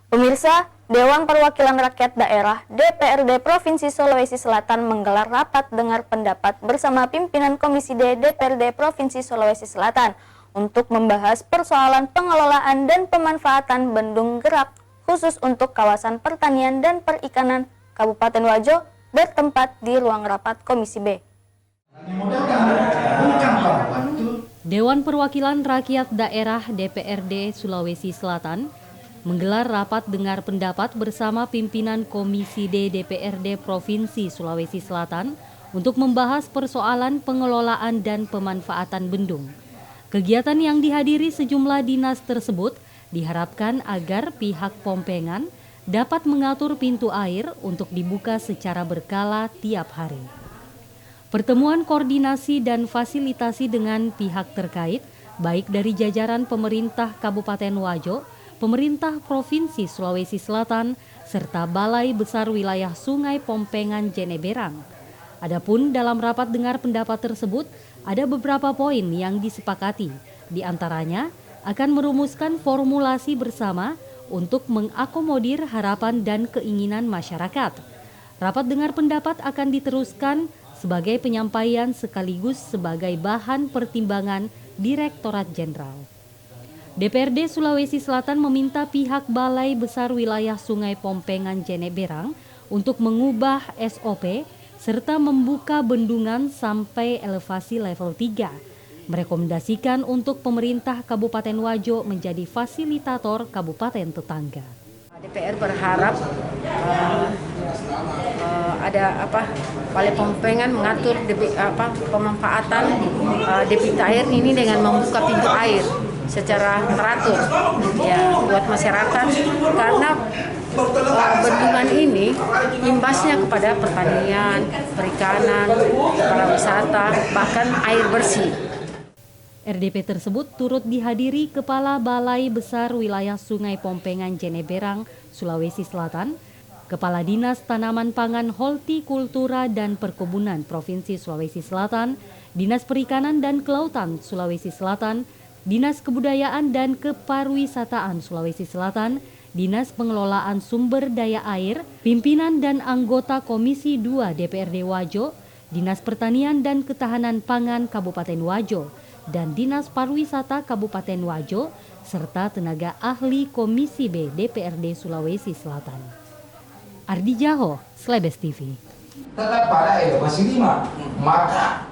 Pemirsa, Dewan Perwakilan Rakyat Daerah DPRD Provinsi Sulawesi Selatan menggelar rapat dengar pendapat bersama pimpinan Komisi D DPRD Provinsi Sulawesi Selatan untuk membahas persoalan pengelolaan dan pemanfaatan bendung gerak khusus untuk kawasan pertanian dan perikanan Kabupaten Wajo bertempat di ruang rapat Komisi B. Dewan Perwakilan Rakyat Daerah DPRD Sulawesi Selatan menggelar rapat dengar pendapat bersama pimpinan Komisi D DPRD Provinsi Sulawesi Selatan untuk membahas persoalan pengelolaan dan pemanfaatan bendung. Kegiatan yang dihadiri sejumlah dinas tersebut diharapkan agar pihak Pompengan dapat mengatur pintu air untuk dibuka secara berkala tiap hari. Pertemuan koordinasi dan fasilitasi dengan pihak terkait, baik dari jajaran pemerintah Kabupaten Wajo, pemerintah Provinsi Sulawesi Selatan, serta Balai Besar Wilayah Sungai Pompengan Jeneberang. Adapun dalam rapat dengar pendapat tersebut, ada beberapa poin yang disepakati, di antaranya akan merumuskan formulasi bersama untuk mengakomodir harapan dan keinginan masyarakat. Rapat dengar pendapat akan diteruskan sebagai penyampaian sekaligus sebagai bahan pertimbangan Direktorat Jenderal. DPRD Sulawesi Selatan meminta pihak Balai Besar Wilayah Sungai Pompengan Jeneberang untuk mengubah SOP serta membuka bendungan sampai elevasi level 3. Merekomendasikan untuk pemerintah Kabupaten Wajo menjadi fasilitator kabupaten tetangga. DPR berharap Balai Pompengan mengatur pemanfaatan debit air ini dengan membuka pintu air secara teratur ya buat masyarakat, karena bendungan ini imbasnya kepada pertanian, perikanan, pariwisata, bahkan air bersih. RDP tersebut turut dihadiri Kepala Balai Besar Wilayah Sungai Pompengan Jeneberang, Sulawesi Selatan, Kepala Dinas Tanaman Pangan, Hortikultura dan Perkebunan Provinsi Sulawesi Selatan, Dinas Perikanan dan Kelautan Sulawesi Selatan, Dinas Kebudayaan dan Kepariwisataan Sulawesi Selatan, Dinas Pengelolaan Sumber Daya Air, pimpinan dan anggota Komisi 2 DPRD Wajo, Dinas Pertanian dan Ketahanan Pangan Kabupaten Wajo, dan Dinas Pariwisata Kabupaten Wajo, serta tenaga ahli Komisi B DPRD Sulawesi Selatan. Ardi Jaho, Slebes TV. Tetap pada elevasi 5, maka